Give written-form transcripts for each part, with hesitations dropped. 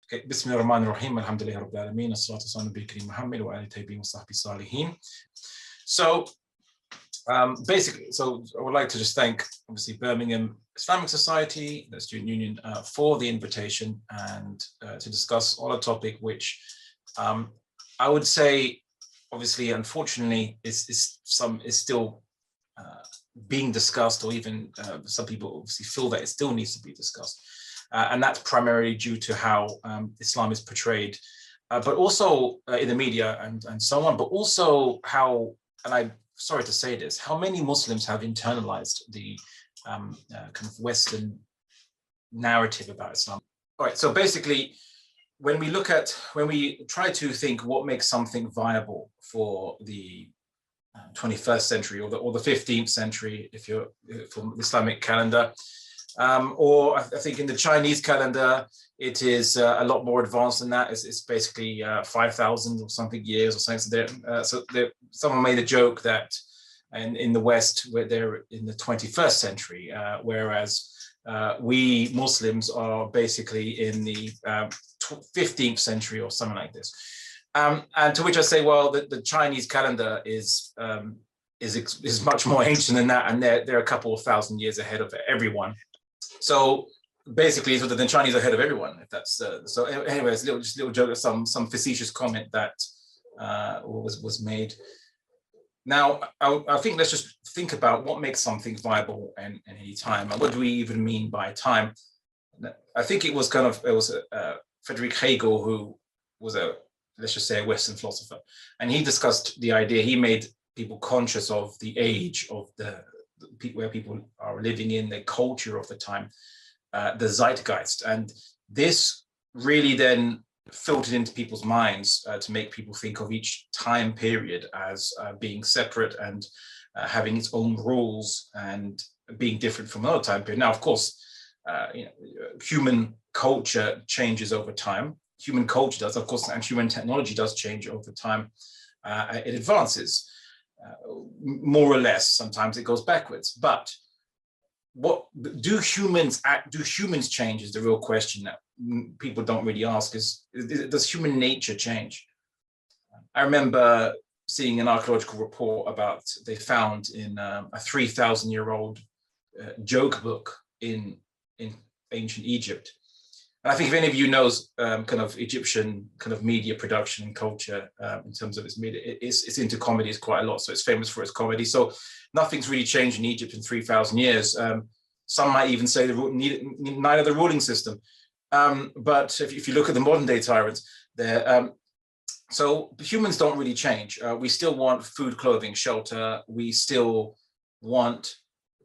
Okay, Bismillah ar-Rahman ar-Rahim, alhamdulillah rabbil alameen, as-salatu was-salamu ala Nabiyyina Muhammad wa ali tabi'in wa sahbihi salihin. So basically, I would like to just thank, obviously, Birmingham Islamic Society, the Student Union, for the invitation and to discuss on a topic which I would say, obviously, unfortunately, is still being discussed, or even some people obviously feel that it still needs to be discussed. And that's primarily due to how Islam is portrayed, but also in the media and so on, but also how, and I'm sorry to say this, how many Muslims have internalized the kind of Western narrative about Islam. All right, so basically, when we try to think what makes something viable for the 21st century or the 15th century, if you're from the Islamic calendar, or I think in the Chinese calendar, it is a lot more advanced than that. It's basically 5,000 or something years or something. So someone made a joke that in the West, where they're in the 21st century, whereas we Muslims are basically in the 15th century or something like this. And to which I say, well, the Chinese calendar is much more ancient than that, and they're a couple of thousand years ahead of everyone. So basically, the Chinese are ahead of everyone. If that's so. Anyways, just a little joke, some facetious comment that was made. Now, I think let's just think about what makes something viable in any time, and what do we even mean by time? I think it was Friedrich Hegel, who was let's just say a Western philosopher, and he discussed the idea. He made people conscious of the age of where people are living in, the culture of the time, the zeitgeist, and this really then filtered into people's minds to make people think of each time period as being separate and having its own rules and being different from another time period. Now, of course, human culture changes over time. Human culture does, of course, and human technology does change over time. It advances more or less. Sometimes it goes backwards. But what do humans change is the real question that people don't really ask. Does human nature change? I remember seeing an archaeological report about they found in a 3,000-year-old joke book in ancient Egypt. And I think if any of you knows kind of Egyptian kind of media production and culture in terms of its media, it's into comedies quite a lot. So it's famous for its comedy. So nothing's really changed in Egypt in 3,000 years. Some might even say neither the ruling system. But if you look at the modern day tyrants, so humans don't really change. We still want food, clothing, shelter. We still want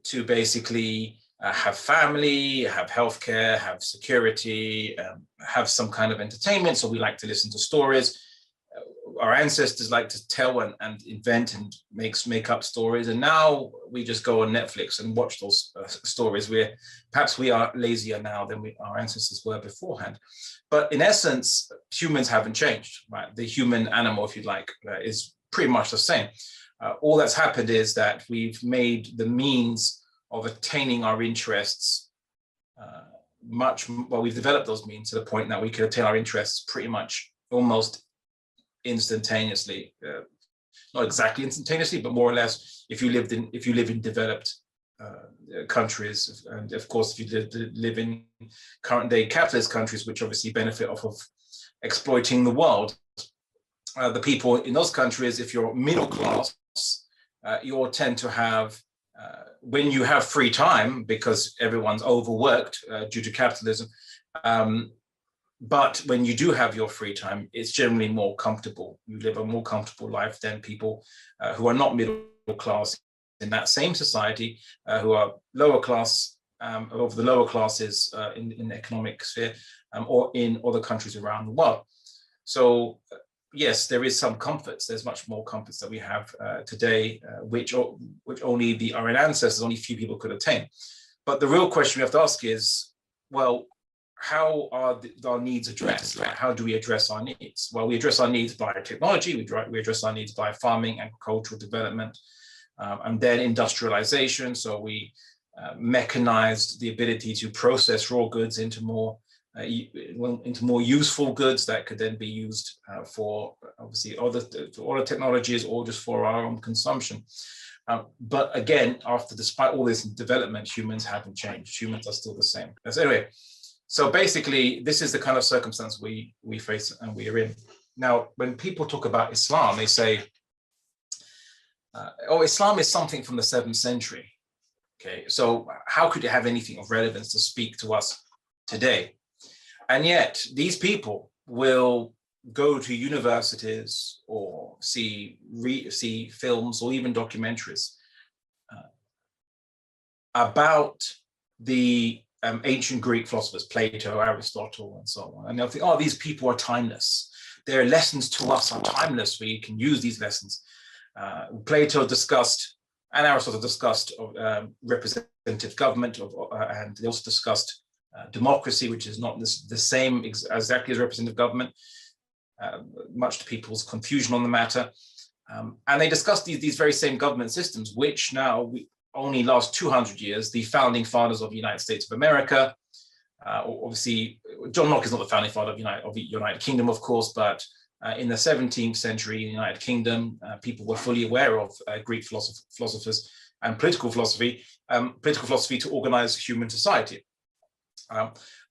to basically have family, have healthcare, have security, have some kind of entertainment. So we like to listen to stories. Our ancestors like to tell and invent and make up stories. And now we just go on Netflix and watch those stories. Perhaps we are lazier now than our ancestors were beforehand. But in essence, humans haven't changed, right? The human animal, if you like, is pretty much the same. All that's happened is that we've made the means of attaining our interests we've developed those means to the point that we can attain our interests pretty much almost instantaneously, not exactly instantaneously, but more or less. If you live in developed countries, and of course, if you live in current day capitalist countries, which obviously benefit off of exploiting the world, the people in those countries, if you're middle class, you'll tend to have when you have free time, because everyone's overworked due to capitalism. But when you do have your free time, it's generally more comfortable. You live a more comfortable life than people who are not middle class in that same society, who are lower class, of the lower classes in the economic sphere, or in other countries around the world. So yes, there is some comforts. There's much more comforts that we have today, which only our ancestors, only few people could attain. But the real question we have to ask is, well, how are our needs addressed? Right? How do we address our needs? Well, we address our needs by technology. We address our needs by farming, agricultural development, and then industrialization. So we mechanized the ability to process raw goods into more into more useful goods that could then be used for obviously other technologies or just for our own consumption. But again, despite all this development, humans haven't changed. Humans are still the same. So anyway, so basically, this is the kind of circumstance we face and we are in. Now, when people talk about Islam, they say, oh, Islam is something from the 7th century. Okay, so how could it have anything of relevance to speak to us today? And yet, these people will go to universities or see films or even documentaries about the ancient Greek philosophers, Plato, Aristotle, and so on. And they'll think, oh, these people are timeless. Their lessons to us are timeless. We can use these lessons. Plato discussed, and Aristotle discussed representative government, and they also discussed democracy, which is not the same exactly as representative government, much to people's confusion on the matter. And they discussed these very same government systems, which now only last 200 years. The founding fathers of the United States of America, obviously, John Locke is not the founding father of the United Kingdom, of course, but in the 17th century in the United Kingdom, people were fully aware of Greek philosophers and political philosophy to organize human society,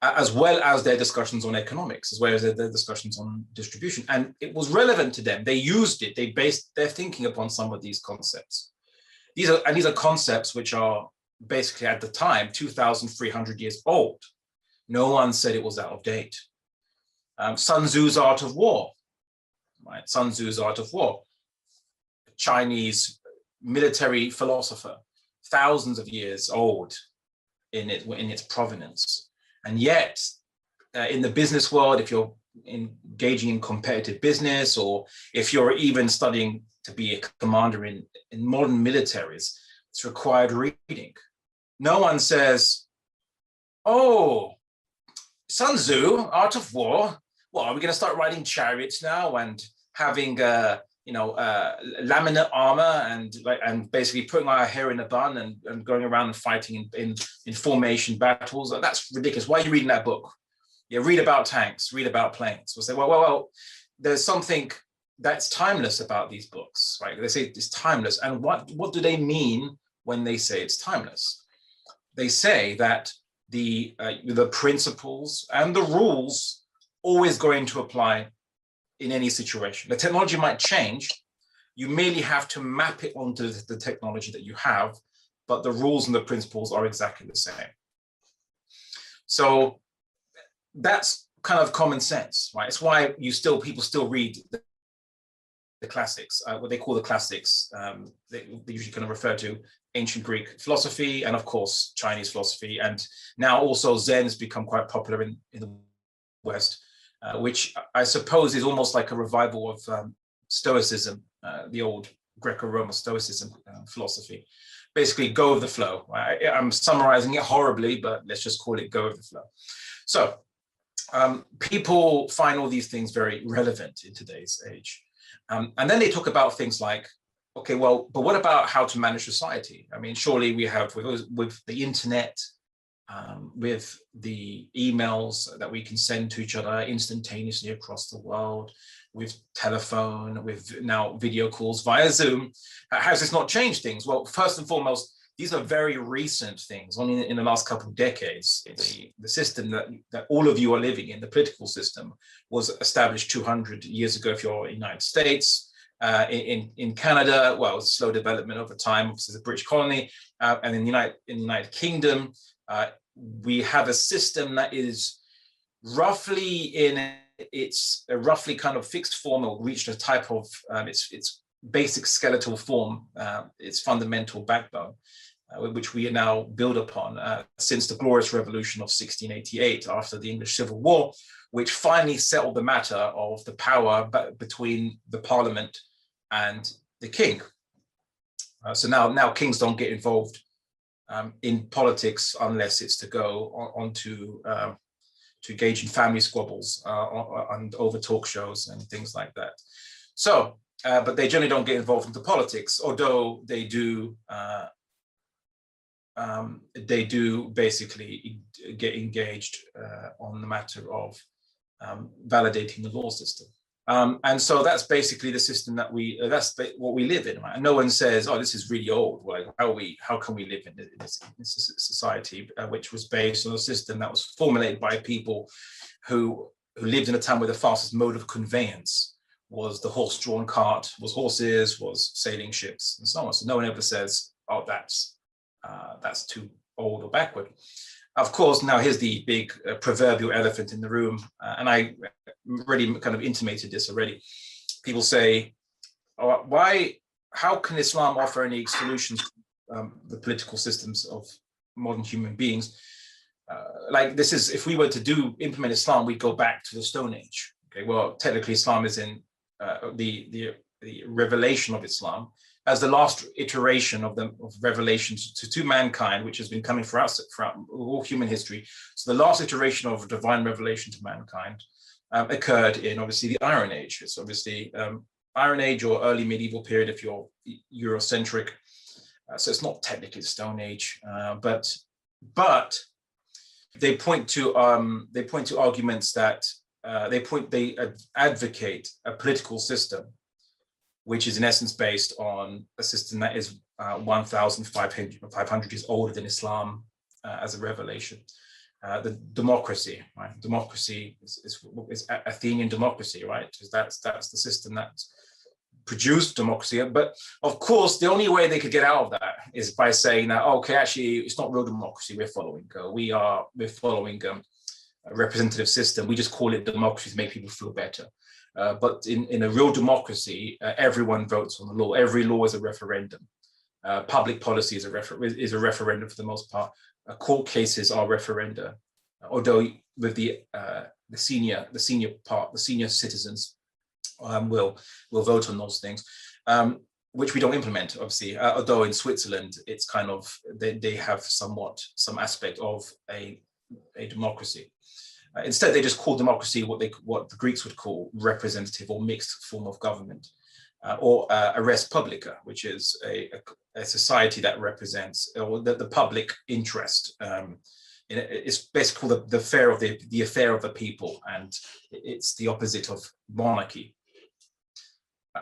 as well as their discussions on economics, as well as their discussions on distribution. And it was relevant to them. They used it. They based their thinking upon some of these concepts. These are concepts which are basically at the time 2,300 years old. No one said it was out of date. Sun Tzu's Art of War, right? Sun Tzu's Art of War, Chinese military philosopher, thousands of years old in its provenance. And yet, in the business world, if you're engaging in competitive business, or if you're even studying to be a commander in modern militaries, it's required reading. No one says, oh, Sun Tzu, Art of War, well, are we going to start riding chariots now and having laminate armor and basically putting our hair in a bun and going around and fighting in formation battles? That's ridiculous. Why are you reading that book? Yeah, read about tanks, read about planes. We'll say, well, there's something that's timeless about these books, right? They say it's timeless. And what do they mean when they say it's timeless? They say that the principles and the rules always going to apply in any situation. The technology might change. You merely have to map it onto the technology that you have, but the rules and the principles are exactly the same. So that's kind of common sense, right? It's why people still read the classics, what they call the classics. They usually kind of refer to ancient Greek philosophy and, of course, Chinese philosophy. And now also Zen has become quite popular in the West, which I suppose is almost like a revival of Stoicism, the old Greco-Roman Stoicism philosophy. Basically, go with the flow. I'm summarizing it horribly, but let's just call it go with the flow. So people find all these things very relevant in today's age. And then they talk about things like, okay, well, but what about how to manage society? I mean, surely we have with the internet, with the emails that we can send to each other instantaneously across the world, with telephone, with now video calls via Zoom. How has this not changed things? Well, first and foremost, these are very recent things. Only in the last couple of decades, the system that all of you are living in, the political system, was established 200 years ago if you're in the United States. In Canada, well, it was a slow development over time, obviously it's a British colony. And in the United Kingdom, we have a system that is roughly it's a roughly kind of fixed form, or reached a type of its basic skeletal form, its fundamental backbone, which we now build upon since the Glorious Revolution of 1688, after the English Civil War, which finally settled the matter of the power between the Parliament and the King. So now kings don't get involved in politics unless it's to go on to engage in family squabbles and over talk shows and things like that. So, but they generally don't get involved into politics, although they do basically get engaged on the matter of validating the law system. And so that's basically the system that that's what we live in, right? And no one says, oh, this is really old. Like, how can we live in this society, which was based on a system that was formulated by people who lived in a time where the fastest mode of conveyance was the horse-drawn cart, was horses, was sailing ships, and so on. So no one ever says, oh, that's too old or backward. Of course, now here's the big proverbial elephant in the room, and I really kind of intimated this already. People say, oh, how can Islam offer any solutions to the political systems of modern human beings? Like, this is, if we were to implement Islam, we'd go back to the Stone Age. Okay, well, technically Islam is in the revelation of Islam as the last iteration of revelations to mankind, which has been coming throughout all human history. So the last iteration of divine revelation to mankind occurred in, obviously, the Iron Age. It's obviously Iron Age or early medieval period if you're Eurocentric. So it's not technically the Stone Age, but they point to arguments that they advocate a political system which is in essence based on a system that is 1,500 years older than Islam as a revelation. The democracy, right? Democracy is Athenian democracy, right? Because that's the system that produced democracy. But of course, the only way they could get out of that is by saying that, okay, actually, it's not real democracy we're following. We're following a representative system. We just call it democracy to make people feel better. But in a real democracy, everyone votes on the law. Every law is a referendum. Public policy is a referendum for the most part. Court cases are referenda, although with the senior citizens will vote on those things, which we don't implement, obviously. Although in Switzerland, it's kind of they have some aspect of a democracy. Instead, they just call democracy what the Greeks would call representative or mixed form of government, or a res publica, which is a society that represents the public interest. It's basically called the affair of the people, and it's the opposite of monarchy.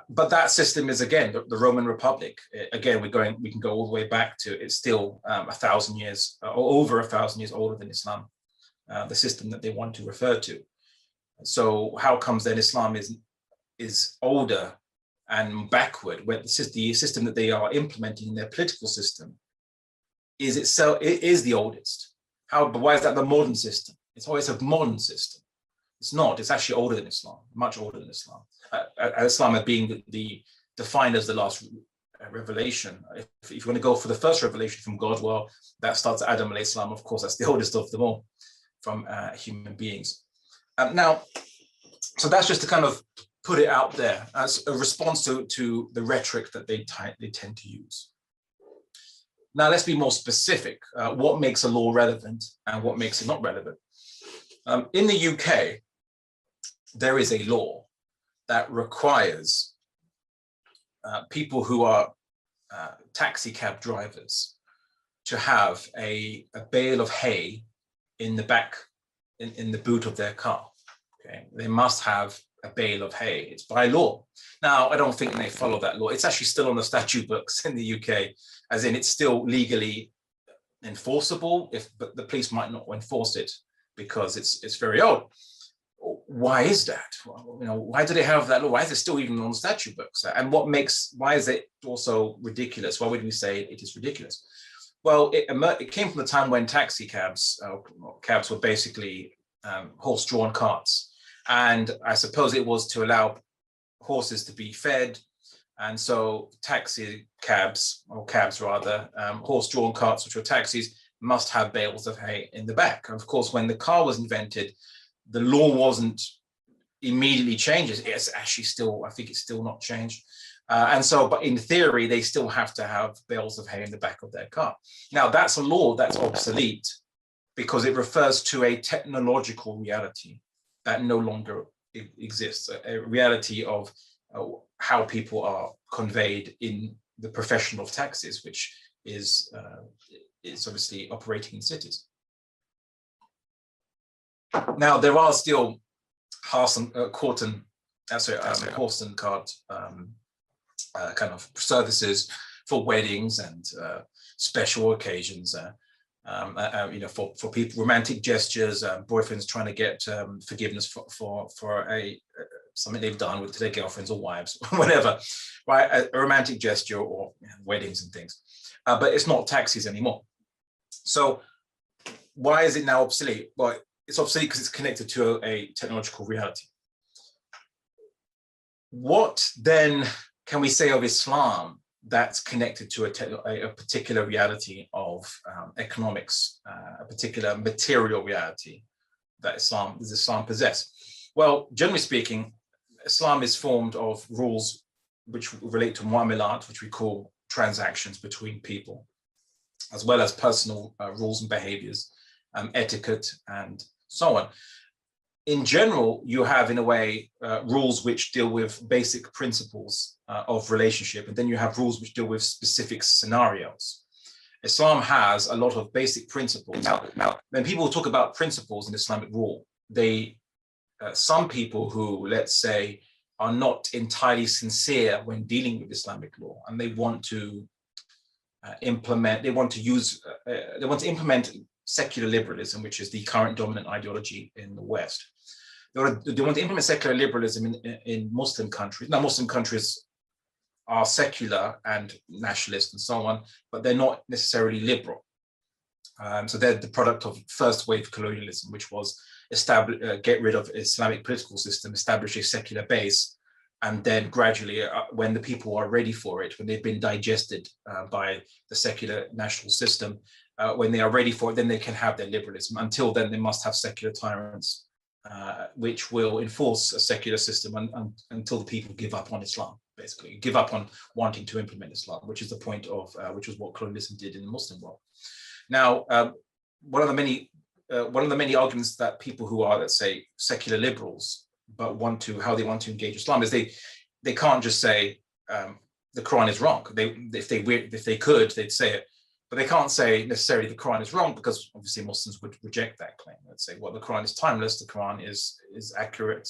But that system is, again, the Roman Republic. Again, we can go all the way back to, it's still 1,000 years or over 1,000 years older than Islam. The system that they want to refer to. So how comes then Islam is older and backward when the system that they are implementing in their political system is the oldest? Why is that the modern system? It's always a modern system. It's not. It's actually older than Islam, much older than Islam. Islam being defined as the last revelation. If you want to go for the first revelation from God, well, that starts at Adam alayhi salam. Of course, that's the oldest of them all from human beings. Now, so that's just to kind of put it out there as a response to the rhetoric that they tend to use. Now, let's be more specific. What makes a law relevant and what makes it not relevant? In the UK, there is a law that requires people who are taxi cab drivers to have a bale of hay in the back, in the boot of their car. Okay, they must have a bale of hay. It's by law. Now, I don't think they follow that law. It's actually still on the statute books in the UK, as in it's still legally enforceable, but the police might not enforce it because it's very old. Why is that? Why do they have that law? Why is it still even on the statute books? And why is it also ridiculous? Why would we say it is ridiculous? Well, it came from the time when taxi cabs were basically horse-drawn carts. And I suppose it was to allow horses to be fed. And so taxi cabs, or cabs rather, horse-drawn carts, which were taxis, must have bales of hay in the back. And of course, when the car was invented, the law wasn't immediately changed. It's actually still, I think it's still not changed. But in theory, they still have to have bales of hay in the back of their car. Now, that's a law that's obsolete because it refers to a technological reality that no longer exists, a reality of how people are conveyed in the profession of taxis, which is obviously operating in cities. Now, there are still horse and horse and cart kind of services for weddings and special occasions. You know, for people, romantic gestures, boyfriends trying to get forgiveness for something they've done with their girlfriends or wives, whatever, right? A romantic gesture, or weddings and things. But it's not taxis anymore. So why is it now obsolete? Well, it's obsolete because it's connected to a technological reality. What then can we say of Islam that's connected to a particular reality of economics, a particular material reality that Islam possess? Well, generally speaking, Islam is formed of rules which relate to muamalat, which we call transactions between people, as well as personal rules and behaviors, etiquette, and so on. In general, you have, in a way, rules which deal with basic principles of relationship, and then you have rules which deal with specific scenarios. Islam has a lot of basic principles. Now, when people talk about principles in Islamic law, some people who, let's say, are not entirely sincere when dealing with Islamic law, and they want to implement secular liberalism, which is the current dominant ideology in the West. They want to implement secular liberalism in Muslim countries. Now, Muslim countries are secular and nationalist and so on, but they're not necessarily liberal. So they're the product of first wave colonialism, which was get rid of Islamic political system, establish a secular base, and then gradually, when the people are ready for it, when they've been digested by the secular national system, when they are ready for it, then they can have their liberalism. Until then, they must have secular tyrants, which will enforce a secular system until the people give up on Islam, basically give up on wanting to implement Islam, which is the point of, which was what colonialism did in the Muslim world. Now, one of the many arguments that people who are, let's say, secular liberals, but how they want to engage Islam is they can't just say the Quran is wrong. If they could, they'd say it. But they can't say necessarily the Quran is wrong, because obviously Muslims would reject that claim. Let's say, well, the Quran is timeless. The Quran is accurate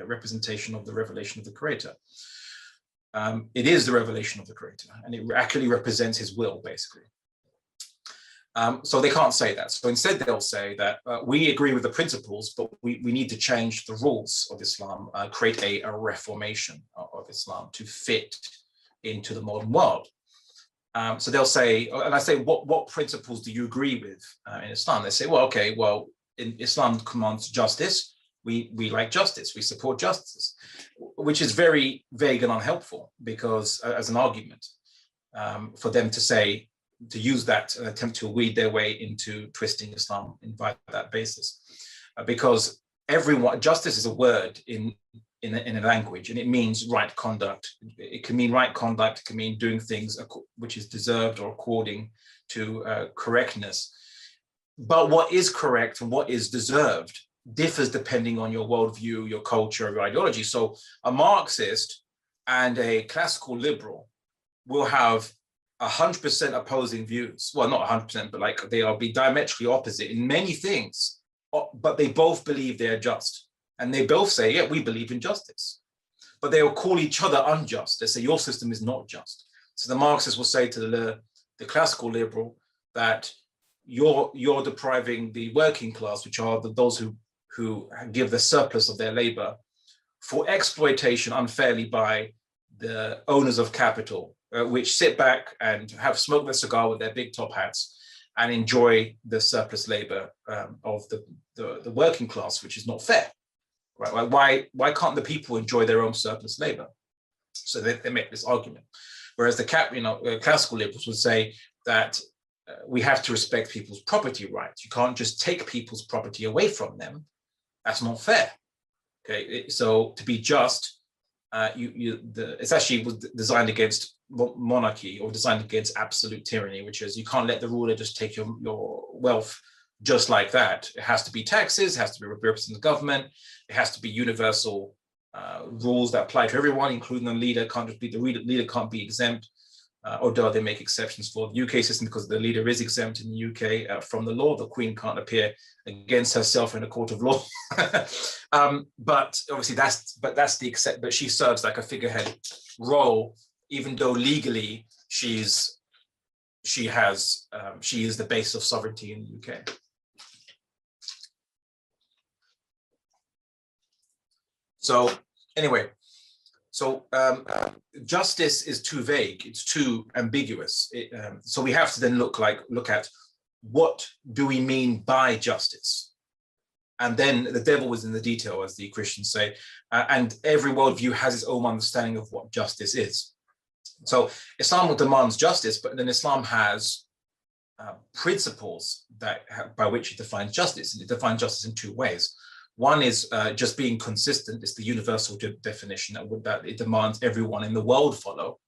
representation of the revelation of the Creator. It is the revelation of the Creator, and it accurately represents His will, basically. So they can't say that. So instead, they'll say that we agree with the principles, but we need to change the rules of Islam, create a reformation of Islam to fit into the modern world. So they'll say, and I say, what principles do you agree with in Islam? They say, well, okay, well, in Islam commands justice. We like justice. We support justice, which is very vague and unhelpful, because as an argument for them to use that and attempt to weed their way into twisting Islam by that basis, because justice is a word in a language, and it means right conduct. It can mean right conduct. It can mean doing things which is deserved or according to correctness. But what is correct and what is deserved differs depending on your worldview, your culture, your ideology. So a Marxist and a classical liberal will have 100% opposing views. Well, not 100%, but like they'll be diametrically opposite in many things, but they both believe they're just. And they both say, yeah, we believe in justice. But they will call each other unjust. They say, your system is not just. So the Marxist will say to the classical liberal that you're depriving the working class, which are those who give the surplus of their labor, for exploitation unfairly by the owners of capital, which sit back and smoke their cigar with their big top hats and enjoy the surplus labor of the working class, which is not fair. Right? Why can't the people enjoy their own surplus labor? So they make this argument. Whereas the classical liberals would say that we have to respect people's property rights. You can't just take people's property away from them. That's not fair. Okay, so to be just, it's actually was designed against monarchy, or designed against absolute tyranny, which is you can't let the ruler just take your wealth just like that. It has to be taxes, it has to be representing the government, it has to be universal rules that apply to everyone, including the leader. The leader can't be exempt. although they make exceptions for the UK system because the leader is exempt in the UK from the law. The Queen can't appear against herself in a court of law. But obviously that's the except. But she serves like a figurehead role, even though legally she is the base of sovereignty in the UK. So anyway. So justice is too vague, it's too ambiguous. So we have to then look at what do we mean by justice? And then the devil is in the detail, as the Christians say, and every worldview has its own understanding of what justice is. So Islam demands justice, but then Islam has principles by which it defines justice, and it defines justice in two ways. One is just being consistent. It's the universal definition that it demands everyone in the world follow,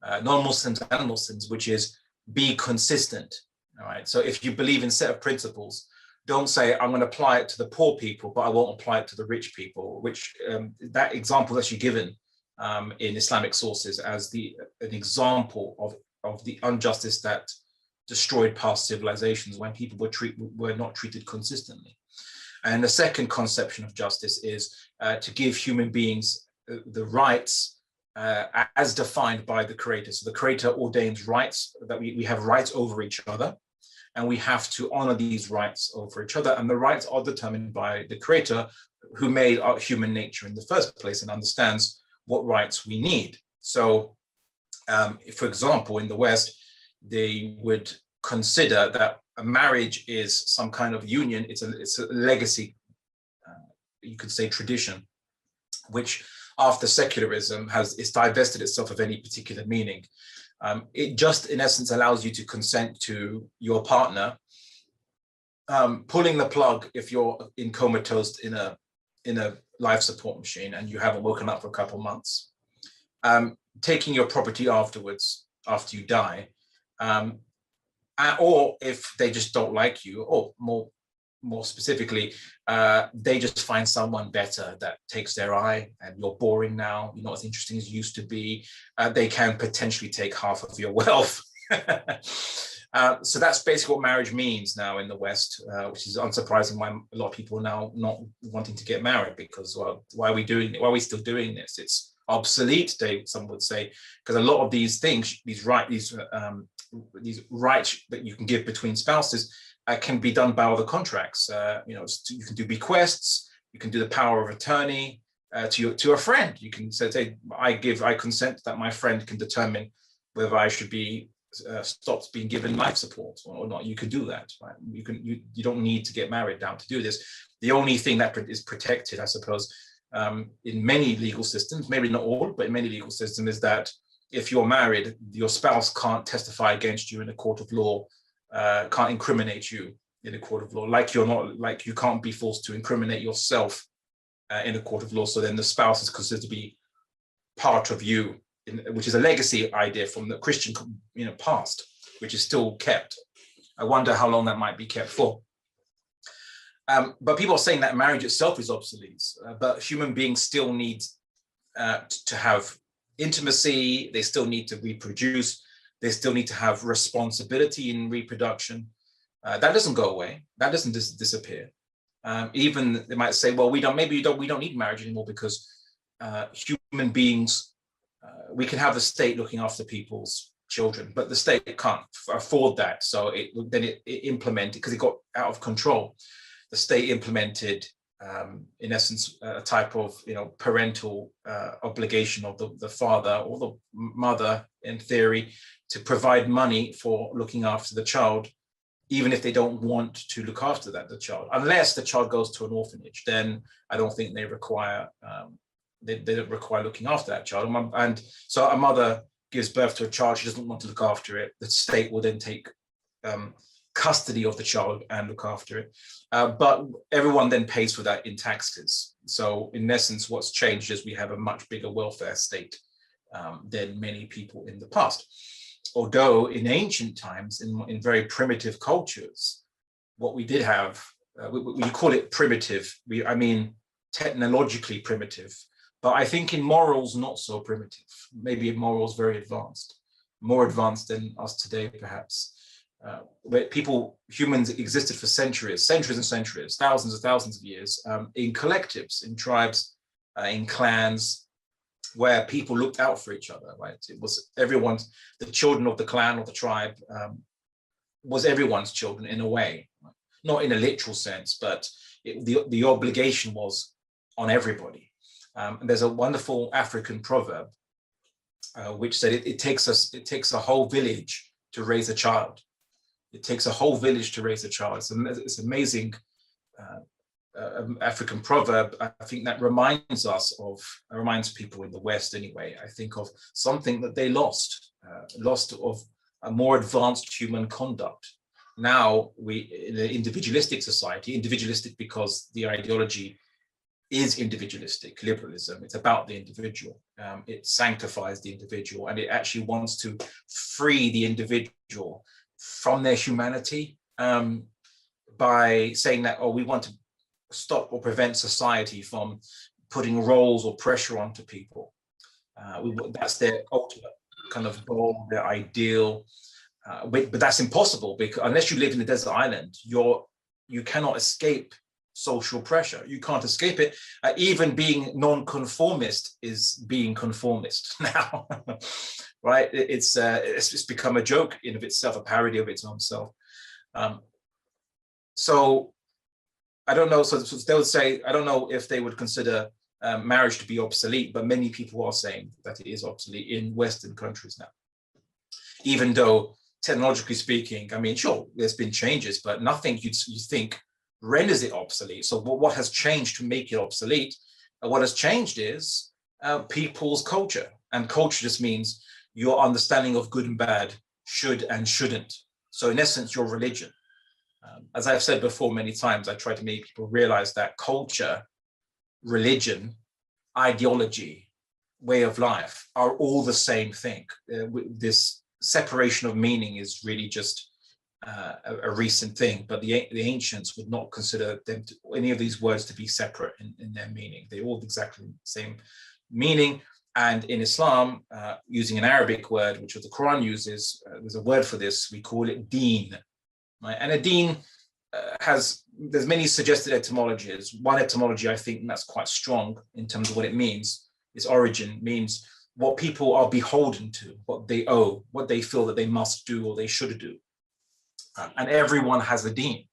non-Muslims and Muslims, which is be consistent. All right. So if you believe in a set of principles, don't say I'm going to apply it to the poor people, but I won't apply it to the rich people. Which that example is actually given in Islamic sources as an example of the injustice that destroyed past civilizations when people were not treated consistently. And the second conception of justice is to give human beings the rights as defined by the Creator. So the Creator ordains rights, that we have rights over each other, and we have to honor these rights over each other. And the rights are determined by the Creator, who made our human nature in the first place and understands what rights we need. So, for example, in the West, they would consider that a marriage is some kind of union. It's a legacy, you could say tradition, which after secularism it's divested itself of any particular meaning. It just in essence allows you to consent to your partner pulling the plug if you're in comatose in a life support machine and you haven't woken up for a couple of months, taking your property afterwards after you die, or if they just don't like you, or more specifically, they just find someone better that takes their eye and you're boring now, you're not as interesting as you used to be, they can potentially take half of your wealth. So that's basically what marriage means now in the West, which is unsurprising why a lot of people are now not wanting to get married, because, well, why are we doing it? Why are we still doing this? It's obsolete, some would say, because a lot of these things, these rights that you can give between spouses can be done by other contracts. You can do bequests, you can do the power of attorney to a friend. You can say, I consent that my friend can determine whether I should be stopped being given life support or not. You could do that, right? You don't need to get married now to do this. The only thing that is protected, I suppose, in many legal systems, maybe not all, but in many legal systems, is that if you're married, your spouse can't testify against you in a court of law, can't incriminate you in a court of law, like you can't be forced to incriminate yourself in a court of law. So then the spouse is considered to be part of you, which is a legacy idea from the Christian past, which is still kept. I wonder how long that might be kept for. But people are saying that marriage itself is obsolete, but human beings still need to have intimacy, they still need to reproduce, they still need to have responsibility in reproduction. That doesn't go away, that doesn't disappear. Even they might say, well, we don't need marriage anymore because human beings, we can have the state looking after people's children, but the state can't afford that. So it implemented, because it got out of control. The state implemented, in essence, a type of parental obligation of the father or the mother, in theory, to provide money for looking after the child, even if they don't want to look after the child, unless the child goes to an orphanage. Then I don't think they require they don't require looking after that child. And so a mother gives birth to a child, she doesn't want to look after it. The state will then take custody of the child and look after it. But everyone then pays for that in taxes. So in essence, what's changed is we have a much bigger welfare state than many people in the past. Although in ancient times, in very primitive cultures, what we did have, we call it primitive, I mean technologically primitive, but I think in morals, not so primitive. Maybe in morals, very advanced. more advanced than us today, perhaps. Where humans existed for centuries and centuries, thousands of years, in collectives, in tribes, in clans, where people looked out for each other, right? It was everyone's, the children of the clan or the tribe was everyone's children in a way, not in a literal sense, but the obligation was on everybody. And there's a wonderful African proverb which said it takes a whole village to raise a child. It takes a whole village to raise a child. It's amazing African proverb. I think that reminds people in the West anyway, I think of something that they lost of a more advanced human conduct. Now in an individualistic society, individualistic because the ideology is individualistic, liberalism, it's about the individual. It sanctifies the individual, and it actually wants to free the individual from their humanity by saying that, we want to stop or prevent society from putting roles or pressure onto people. That's their ultimate kind of goal, their ideal. But that's impossible, because unless you live in a desert island, you cannot escape social pressure. You can't escape it. Even being non-conformist is being conformist now, right? It's become a joke in of itself, a parody of its own self. So I don't know. So they would say, I don't know if they would consider marriage to be obsolete, but many people are saying that it is obsolete in Western countries now. Even though technologically speaking, I mean, sure, there's been changes, but nothing you think renders it obsolete. So what has changed to make it obsolete? What has changed is people's culture. And culture just means your understanding of good and bad, should and shouldn't. So in essence, your religion. As I've said before many times, I try to make people realize that culture, religion, ideology, way of life are all the same thing. This separation of meaning is really just a recent thing, but the ancients would not consider any of these words to be separate in their meaning. They all exactly the same meaning. And in Islam, using an Arabic word, which the Quran uses, there's a word for this, we call it deen. Right? And a deen there's many suggested etymologies. One etymology, I think that's quite strong in terms of what it means. Its origin means what people are beholden to, what they owe, what they feel that they must do or they should do. And everyone has a deen,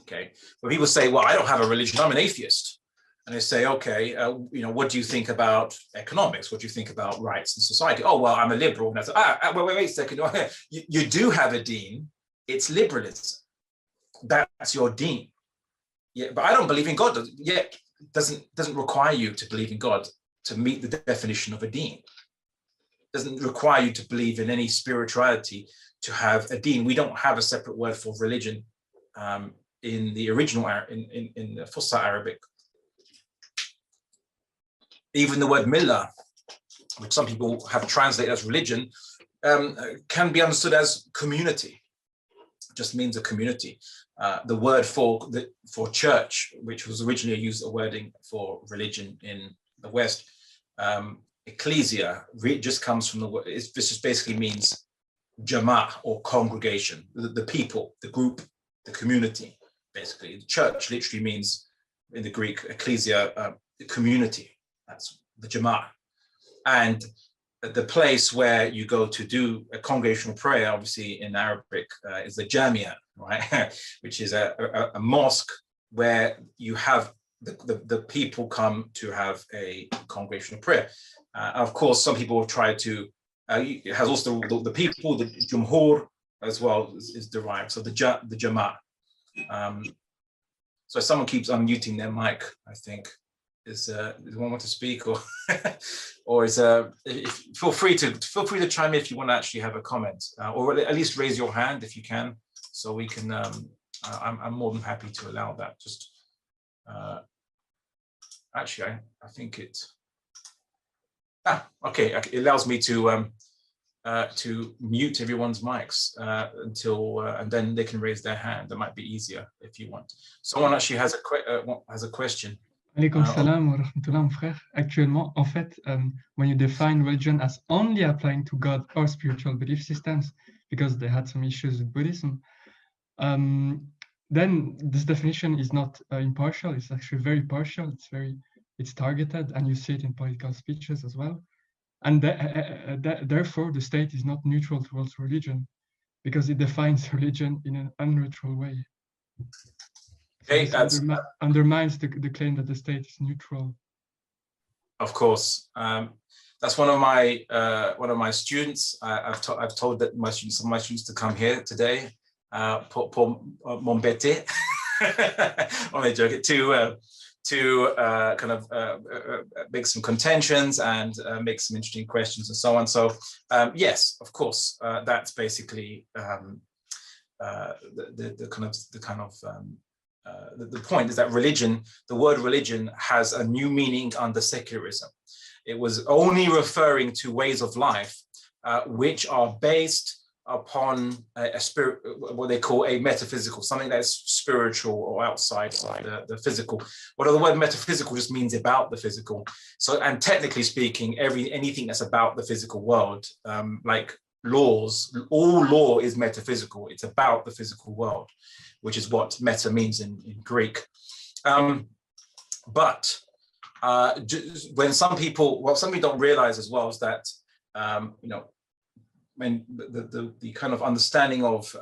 okay? When people say, well, I don't have a religion, I'm an atheist. And they say, okay, what do you think about economics? What do you think about rights in society? Oh, well, I'm a liberal. And I say, wait a second. You do have a deen. It's liberalism. That's your deen. Yeah, but I don't believe in God. Yet doesn't require you to believe in God to meet the definition of a deen. Doesn't require you to believe in any spirituality to have a deen. We don't have a separate word for religion in the original, in the Fusha Arabic. Even the word millah, which some people have translated as religion, can be understood as community. It just means a community. The word for church, which was originally used a wording for religion in the West, ecclesia, just comes from the word. This just basically means jama'ah or congregation, the people, the group, the community. Basically, the church literally means in the Greek ecclesia, community. That's the jama'ah. And the place where you go to do a congregational prayer, obviously in Arabic, is the jamia, right? Which is a mosque where you have the people come to have a congregational prayer. Of course, some people have tried to, it has also the people, the jumhur as well is derived. So the jama'ah. So someone keeps unmuting their mic, I think. Is one want to speak, or or feel free to chime in if you want to actually have a comment, or at least raise your hand if you can, so we can. I'm more than happy to allow that. Just actually, I think it. Okay, it allows me to mute everyone's mics until and then they can raise their hand. That might be easier if you want. Someone actually has a question. Alaykoum salam wa rahmatullah, mon frère. Actuellement, en fait, when you define religion as only applying to God or spiritual belief systems, because they had some issues with Buddhism, then this definition is not impartial. It's actually very partial. It's targeted, and you see it in political speeches as well. And therefore, the state is not neutral towards religion because it defines religion in an unneutral way. So this undermines the claim that the state is neutral. Of course, that's one of my students. I've told that some of my students to come here today. Pour m'embêter. Only joking. To kind of make some contentions and make some interesting questions and so on. So yes, of course, that's basically the point is that religion, the word religion, has a new meaning under secularism. It was only referring to ways of life which are based upon a spirit, what they call a metaphysical, something that's spiritual or outside the physical. What the word metaphysical just means about the physical. So, and technically speaking, anything that's about the physical world, like laws, all law is metaphysical. It's about the physical world, which is what meta means in Greek. But when some people don't realize as well is that, when the kind of understanding of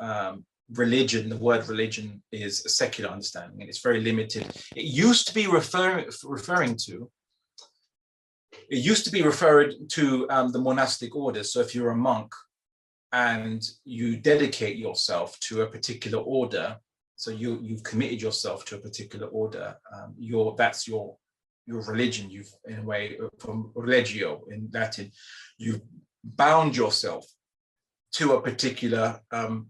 religion, the word religion is a secular understanding, and it's very limited. It used to be referring to the monastic orders. So if you're a monk and you dedicate yourself to a particular order, so you've committed yourself to a particular order, that's your religion. You've, in a way, from religio in Latin, you've bound yourself to a particular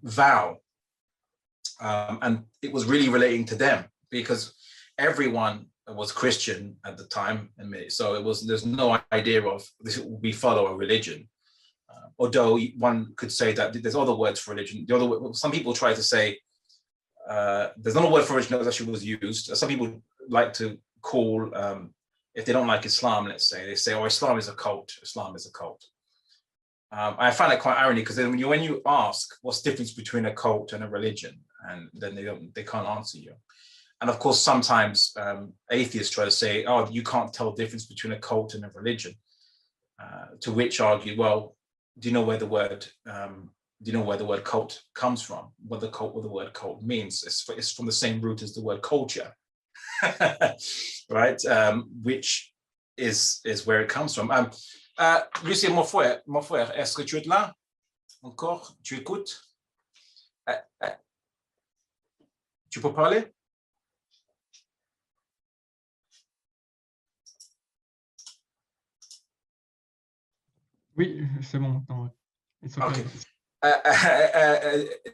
vow, and it was really relating to them because everyone was Christian at the time, so there's no idea of this. We follow a religion, although one could say that there's other words for religion. Some people try to say there's not a word for religion that actually was used. Some people like to call, if they don't like Islam, let's say, they say, "Oh, Islam is a cult. Islam is a cult." I find it quite irony because then when you ask what's the difference between a cult and a religion, and then they can't answer you. And of course, sometimes atheists try to say, "Oh, you can't tell the difference between a cult and a religion." To which argue, well, do you know where the word cult comes from? What the word cult means? It's from the same root as the word culture, right? Which is where it comes from. Lucien, mon frère, est-ce que tu es là? Encore? Tu écoutes? Tu peux parler? Oui, c'est bon maintenant. Okay.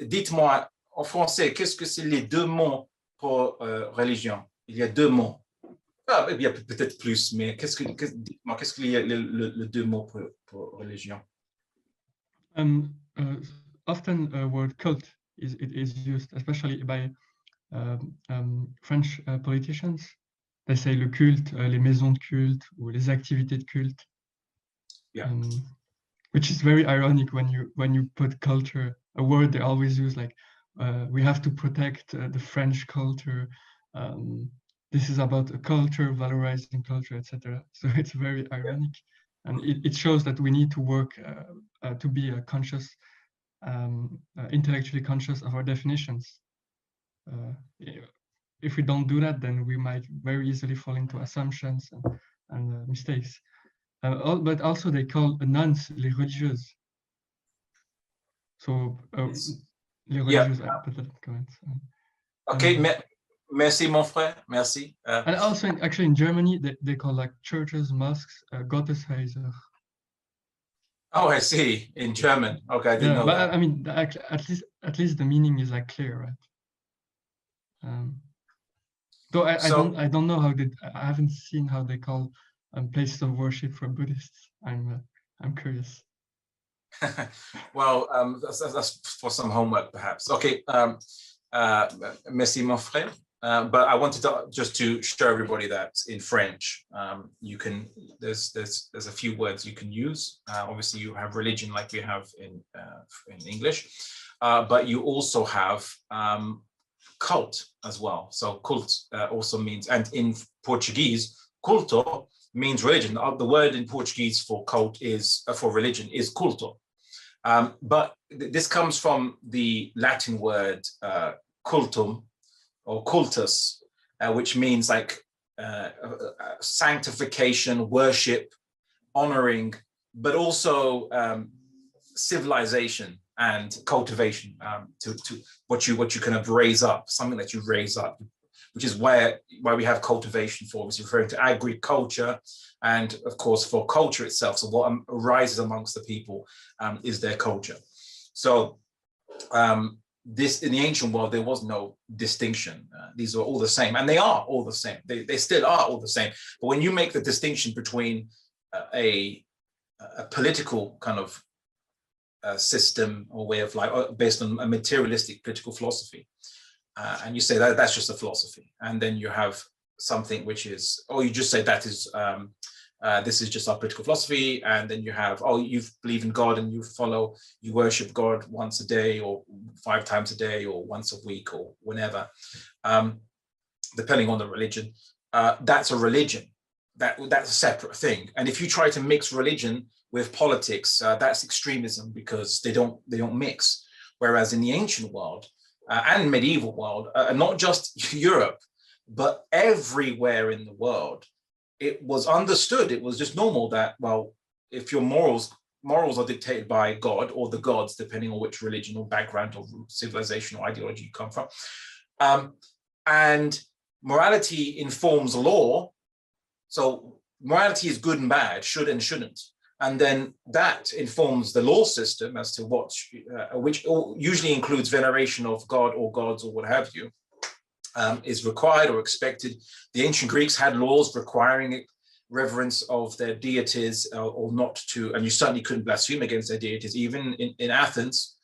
Dites-moi, en français, qu'est-ce que c'est les deux mots pour religion? Il y a deux mots. Il y a peut-être plus, mais dites-moi, qu'est-ce qu'il y a le deux mots pour religion? Often a word cult is used, especially by French politicians. They say le culte, les maisons de culte, ou les activités de culte. Yeah. Which is very ironic when you put culture, a word they always use, like we have to protect the French culture. This is about a culture, valorizing culture, etc. So it's very ironic, and it shows that we need to work to be conscious, intellectually conscious of our definitions. If we don't do that, then we might very easily fall into assumptions and mistakes. But also they call nuns les religieuses. So les religieuses. Okay, merci mon frère, merci. And also actually in Germany they call like churches, mosques, Gotteshäuser. Oh, I see. In German. Okay, I didn't know that. I mean, at least the meaning is like clear, right? Though I don't know I haven't seen how they call places of worship for Buddhists. I'm curious. Well, that's for some homework perhaps. Okay, merci mon frère. But I wanted to just to show everybody that in French, you can, there's a few words you can use. Obviously, you have religion like we have in English, but you also have cult as well. So cult also means, and in Portuguese, culto means religion. The word in Portuguese for cult is, for religion, is culto. But this comes from the Latin word cultum, or cultus, which means like sanctification, worship, honoring, but also civilization and cultivation, to what you kind of raise up, something that you raise up, which is why we have cultivation for, is referring to agriculture, and of course for culture itself. So what arises amongst the people is their culture. So this, in the ancient world, there was no distinction. These are all the same, and they are all the same. They still are all the same. But when you make the distinction between a political kind of system or way of life based on a materialistic political philosophy, and you say that that's just a philosophy, and then you have something which is, or you just say that is this is just our political philosophy, and then you have, oh, you believe in God and you worship God once a day or 5 times a day or once a week or whenever, depending on the religion. That's a religion. That's a separate thing. And if you try to mix religion with politics, that's extremism, because they don't mix. Whereas in the ancient world and medieval world, not just Europe, but everywhere in the world, it was understood, it was just normal that, well, if your morals are dictated by God or the gods, depending on which religion or background or civilization or ideology you come from, and morality informs law. So morality is good and bad, should and shouldn't. And then that informs the law system as to what, which usually includes veneration of God or gods or what have you, is required or expected. The ancient Greeks had laws requiring reverence of their deities, or not to, and you certainly couldn't blaspheme against their deities, even in Athens,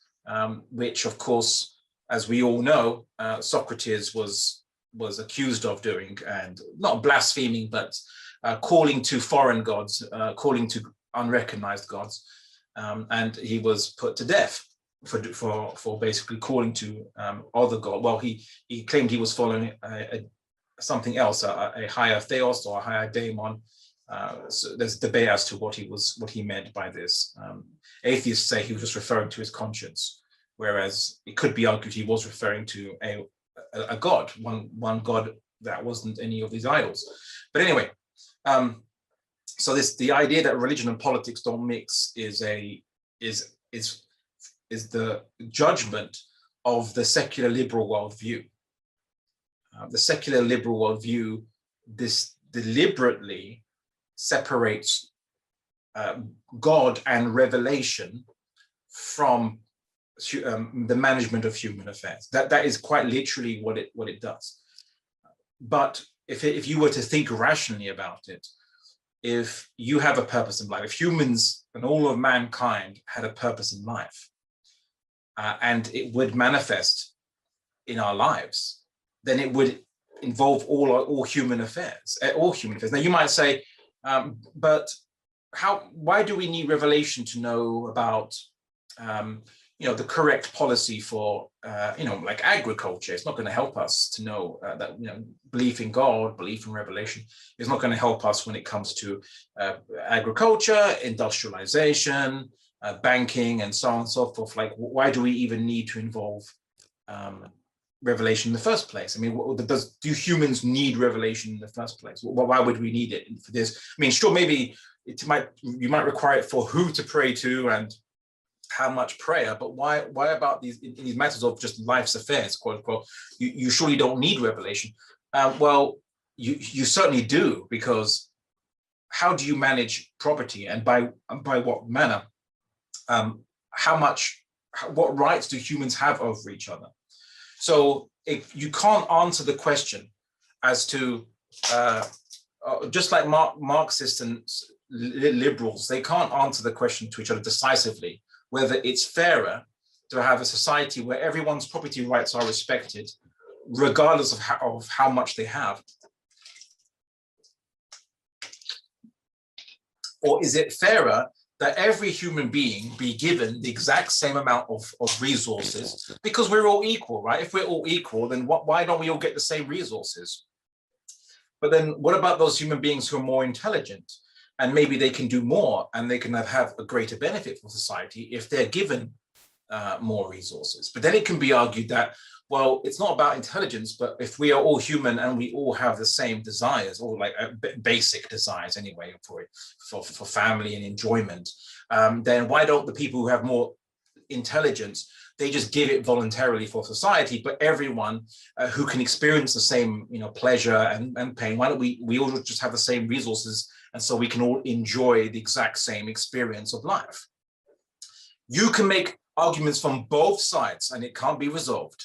which of course, as we all know, Socrates was accused of doing, and not blaspheming, but calling to foreign gods, calling to unrecognized gods, and he was put to death for basically calling to other god. Well, he claimed he was following something else, a higher theos or a higher daemon. So there's debate as to what he meant by this. Atheists say he was just referring to his conscience, whereas it could be argued he was referring to a god, one god that wasn't any of these idols. But anyway, so the idea that religion and politics don't mix is the judgment of the secular liberal worldview. The secular liberal worldview deliberately separates God and revelation from the management of human affairs. That is quite literally what it does. But if you were to think rationally about it, if you have a purpose in life, if humans and all of mankind had a purpose in life, and it would manifest in our lives, then it would involve all human affairs, all human affairs. Now you might say, but why do we need revelation to know about the correct policy for like agriculture? It's not going to help us to know that belief in God, belief in revelation is not going to help us when it comes to agriculture, industrialization, banking, and so on and so forth. Like, why do we even need to involve revelation in the first place? I mean, do humans need revelation in the first place? Why would we need it for this? I mean, sure, maybe you might require it for who to pray to and how much prayer, but why about these matters of just life's affairs, quote unquote? You surely don't need revelation. Well, you certainly do, because how do you manage property, and by what manner? What rights do humans have over each other? So if you can't answer the question as to, just like Marxists and liberals, they can't answer the question to each other decisively, whether it's fairer to have a society where everyone's property rights are respected, regardless of how much they have? Or is it fairer that every human being be given the exact same amount of resources, because we're all equal, right? If we're all equal, then why don't we all get the same resources? But then what about those human beings who are more intelligent, and maybe they can do more and they can have a greater benefit for society if they're given more resources? But then it can be argued that, well, it's not about intelligence, but if we are all human and we all have the same desires, or like basic desires anyway, for family and enjoyment, then why don't the people who have more intelligence, they just give it voluntarily for society? But everyone who can experience the same, pleasure and pain, why don't we all just have the same resources, and so we can all enjoy the exact same experience of life? You can make arguments from both sides and it can't be resolved.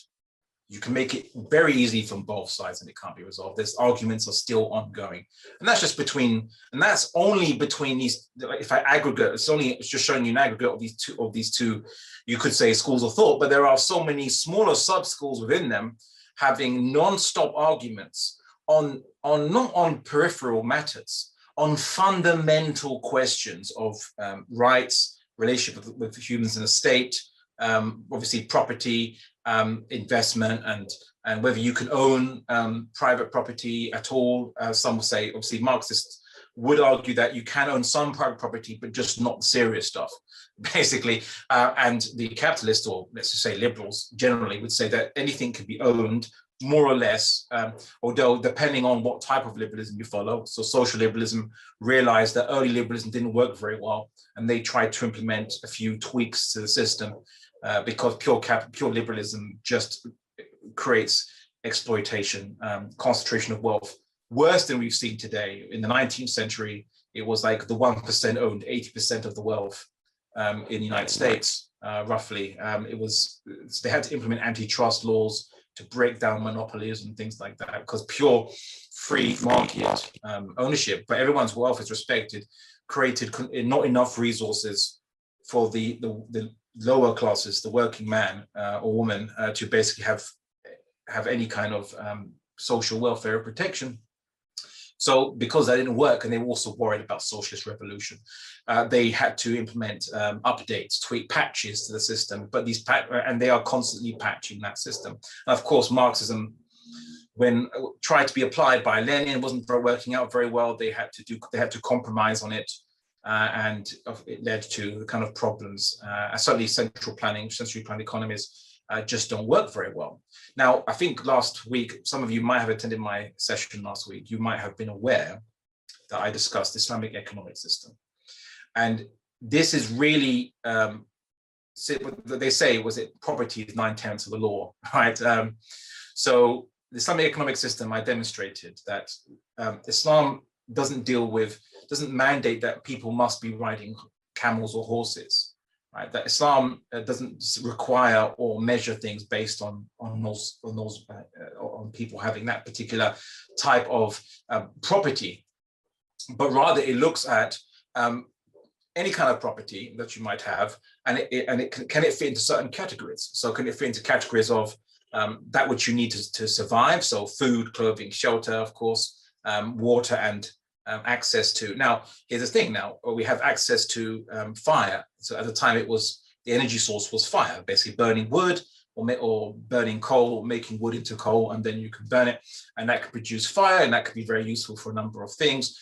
You can make it very easily from both sides and it can't be resolved. There's arguments are still ongoing. And that's just and that's only between these, if I aggregate, it's just showing you an aggregate of these two, you could say, schools of thought, but there are so many smaller sub-schools within them having non-stop arguments on not on peripheral matters, on fundamental questions of rights, relationship with humans in the state, obviously property, investment, and whether you can own private property at all. Some will say, obviously Marxists would argue that you can own some private property, but just not the serious stuff, basically. And the capitalists, or let's just say liberals generally, would say that anything can be owned, more or less, although depending on what type of liberalism you follow. So social liberalism realized that early liberalism didn't work very well, and they tried to implement a few tweaks to the system, because pure liberalism just creates exploitation, concentration of wealth, worse than we've seen today. In the 19th century, it was like the 1% owned 80% of the wealth in the United States, roughly. They had to implement antitrust laws to break down monopolies and things like that, because pure free market ownership, but everyone's wealth is respected, created not enough resources for the lower classes, the working man or woman, to basically have any kind of social welfare or protection. So because that didn't work, and they were also worried about socialist revolution, they had to implement updates, tweak patches to the system. But and they are constantly patching that system. And of course, Marxism, when tried to be applied by Lenin, wasn't working out very well. They had to compromise on it, and it led to the kind of problems. Certainly, centrally planned economies just don't work very well. Now, I think last week, some of you might have attended my session last week. You might have been aware that I discussed Islamic economic system. And this is really, they say, was it property is 9/10 of the law, right? So the Islamic economic system, I demonstrated that Islam doesn't mandate that people must be riding camels or horses. Right, that Islam doesn't require or measure things based on people having that particular type of property, but rather it looks at any kind of property that you might have, and can it fit into certain categories? So can it fit into categories of that which you need to survive? So food, clothing, shelter, of course, water, and access to. Now, here's the thing. Now we have access to fire. So at the time, the energy source was fire, basically burning wood or burning coal, or making wood into coal, and then you can burn it, and that could produce fire, and that could be very useful for a number of things.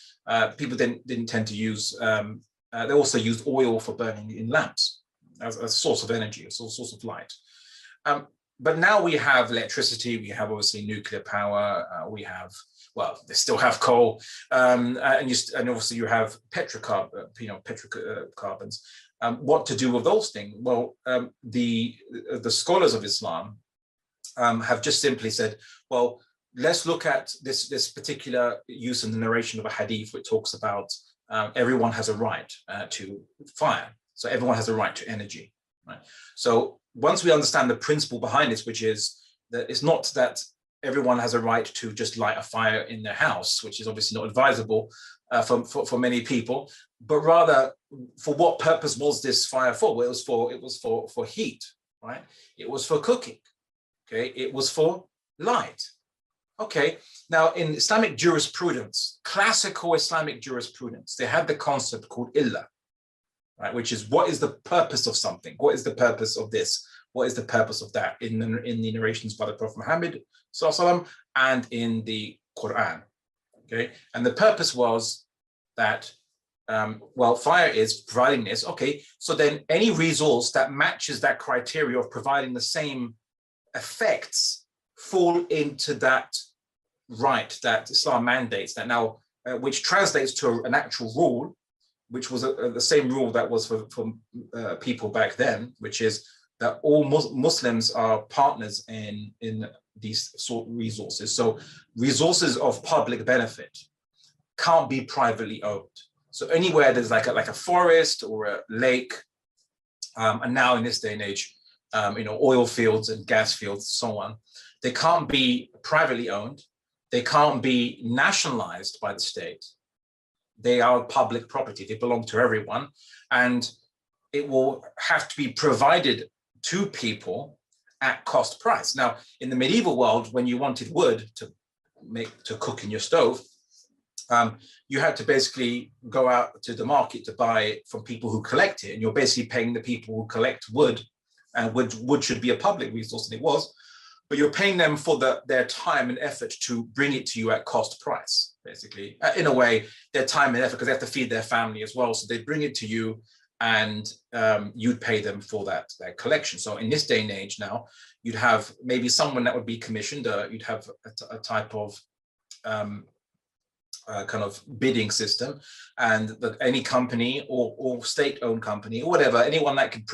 People didn't tend to use. They also used oil for burning in lamps as a source of energy, a source of light. But now we have electricity. We have obviously nuclear power. We have, well, they still have coal, and obviously you have petrocarbons. What to do with those things? Well, the scholars of Islam have just simply said, well, let's look at this particular use in the narration of a hadith, which talks about everyone has a right to fire. So everyone has a right to energy. Right? So once we understand the principle behind this, which is that it's not that everyone has a right to just light a fire in their house, which is obviously not advisable for many people, but rather, for what purpose was this fire for? Well, it was for heat, right? It was for cooking, okay? It was for lied. Okay, now in Islamic jurisprudence, classical Islamic jurisprudence, they had the concept called illah, right? Which is, what is the purpose of something? What is the purpose of this? What is the purpose of that? In the narrations by the Prophet Muhammad and in the Quran. Okay, and the purpose was that, well, fire is providing this. Okay, so then any resource that matches that criteria of providing the same effects fall into that right that Islam mandates, that now, which translates to an actual rule, which was the same rule that was for people back then, which is that all Muslims are partners in these sort of resources. So resources of public benefit can't be privately owned. So anywhere there's like a forest or a lake, and now in this day and age, oil fields and gas fields and so on, they can't be privately owned. They can't be nationalized by the state. They are public property. They belong to everyone. And it will have to be provided to people at cost price. Now, in the medieval world, when you wanted wood to cook in your stove, you had to basically go out to the market to buy it from people who collect it. And you're basically paying the people who collect wood, and wood should be a public resource, and it was, but you're paying them for their time and effort to bring it to you at cost price, basically. In a way, their time and effort, because they have to feed their family as well. So they bring it to you, and you'd pay them for that collection. So in this day and age now, you'd have maybe someone that would be commissioned. You'd have a type of kind of bidding system, and that any company or state-owned company or whatever, anyone that can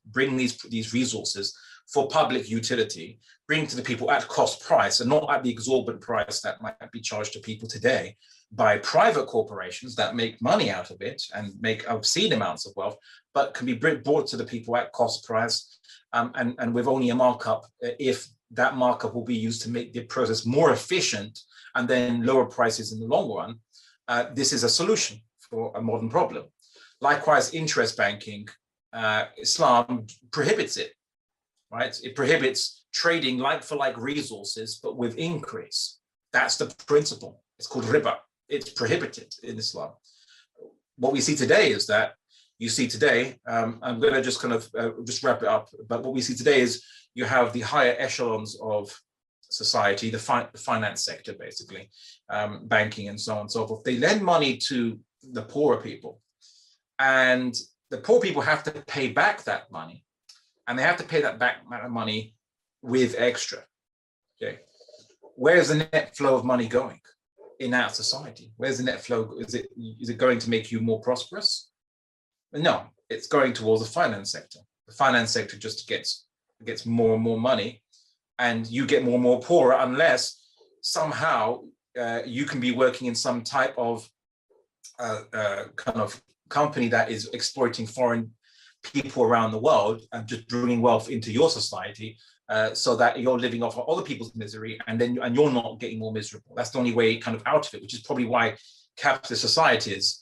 bring these resources for public utility, bring to the people at cost price, and not at the exorbitant price that might be charged to people today by private corporations that make money out of it and make obscene amounts of wealth, but can be brought to the people at cost price, and with only a markup, if that markup will be used to make the process more efficient and then lower prices in the long run. This is a solution for a modern problem. Likewise, interest banking, Islam prohibits it, right? It prohibits trading like for like resources, but with increase. That's the principle. It's called riba. It's prohibited in Islam. What we see today is that I'm going to just kind of just wrap it up. But what we see today is you have the higher echelons of society, the finance sector, basically, banking and so on and so forth. They lend money to the poorer people, and the poor people have to pay back that money, and they have to pay that back money with extra. Okay, where's the net flow of money going in our society? Where's the net flow? Is it going to make you more prosperous? No, it's going towards the finance sector. The finance sector just gets more and more money, and you get more and more poorer unless somehow you can be working in some type of kind of company that is exploiting foreign people around the world and just bringing wealth into your society, so that you're living off of other people's misery, and you're not getting more miserable. That's the only way kind of out of it, which is probably why capitalist societies,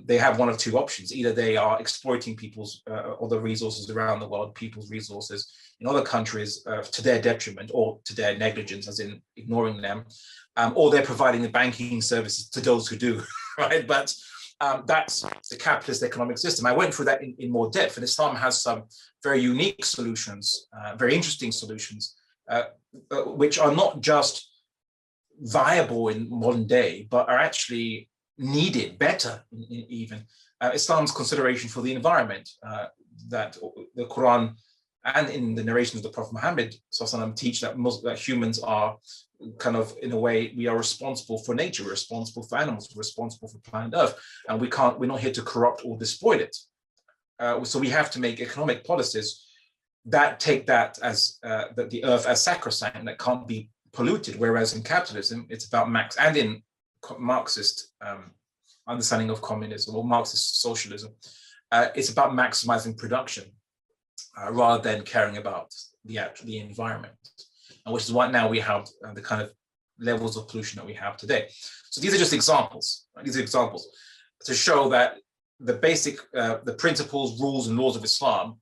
they have one of two options. Either they are exploiting people's other resources around the world, people's resources in other countries to their detriment or to their negligence, as in ignoring them, or they're providing the banking services to those who do, right? But that's the capitalist economic system. I went through that in more depth, and Islam has some very unique solutions, very interesting solutions, which are not just viable in modern day, but are actually needed, better even. Islam's consideration for the environment, that the Quran and in the narrations of the Prophet Muhammad teach that humans are kind of, in a way, we are responsible for nature, we're responsible for animals, we're responsible for planet Earth, and we're not here to corrupt or despoil it. So we have to make economic policies that take that as the earth as sacrosanct and that can't be polluted. Whereas in capitalism, it's about and in Marxist understanding of communism or Marxist socialism, it's about maximizing production rather than caring about the environment. And which is why now we have the kind of levels of pollution that we have today. So these are just examples. Right? These are examples to show that the basic, the principles, rules, and laws of Islam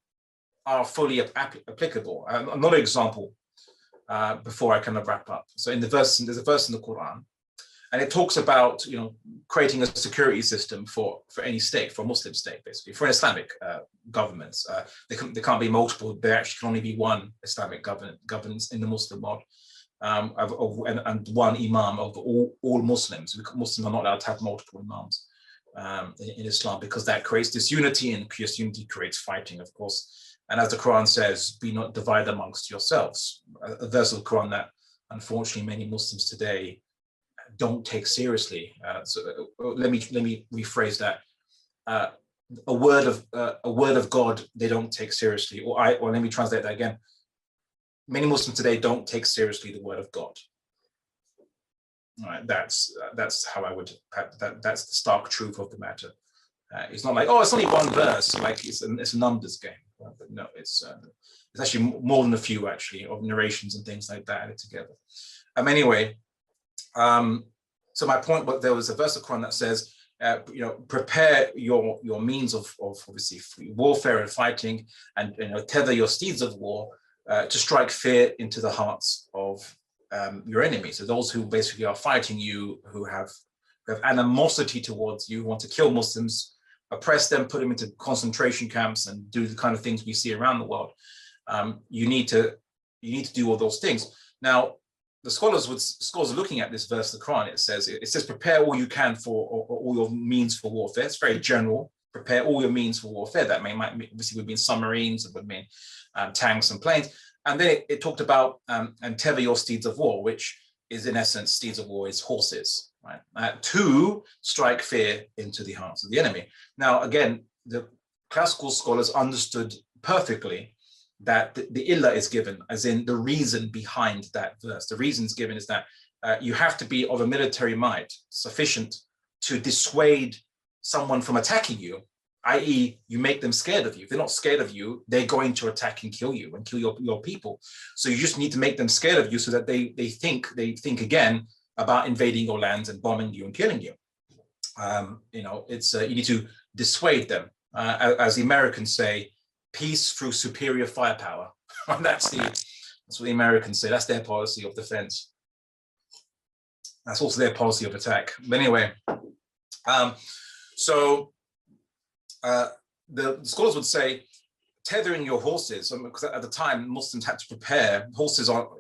are fully applicable. Another example before I kind of wrap up. So there's a verse in the Quran, and it talks about, creating a security system for any state, for a Muslim state, basically, for an Islamic governments. There can't be multiple. There actually can only be one Islamic governance in the Muslim world, and one imam of all Muslims. Muslims are not allowed to have multiple imams in Islam, because that creates disunity, and disunity creates fighting, of course. And as the Quran says, be not divided amongst yourselves. A verse of the Quran that unfortunately many Muslims today don't take seriously. Let me rephrase that. A word of God they don't take seriously. Or let me translate that again. Many Muslims today don't take seriously the word of God. All right, that's how I would. That's the stark truth of the matter. It's not like, oh, it's only one verse, like it's a numbers game. But no, it's actually more than a few, actually, of narrations and things like that added together. Anyway, so my point, but there was a verse of Quran that says, prepare your means of obviously warfare and fighting, and tether your steeds of war to strike fear into the hearts of your enemies. So those who basically are fighting you, who have animosity towards you, who want to kill Muslims, oppress them, put them into concentration camps, and do the kind of things we see around the world. You need to do all those things. Now, the scholars are looking at this verse of the Quran. It says prepare all you can for all your means for warfare. It's very general. Prepare all your means for warfare. That obviously would mean submarines, it would mean tanks and planes. And then it talked about and tether your steeds of war, which is in essence, steeds of war is horses, right? To strike fear into the hearts of the enemy. Now, again, the classical scholars understood perfectly that the illah is given, as in the reason behind that verse. The reason is given is that you have to be of a military might sufficient to dissuade someone from attacking you, i.e. you make them scared of you. If they're not scared of you, they're going to attack and kill you and kill your people. So you just need to make them scared of you so that they think again about invading your lands and bombing you and killing you. You need to dissuade them. As the Americans say, peace through superior firepower. That's what the Americans say. That's their policy of defense. That's also their policy of attack. But anyway, the scholars would say tethering your horses, because at the time Muslims had to prepare. Horses are,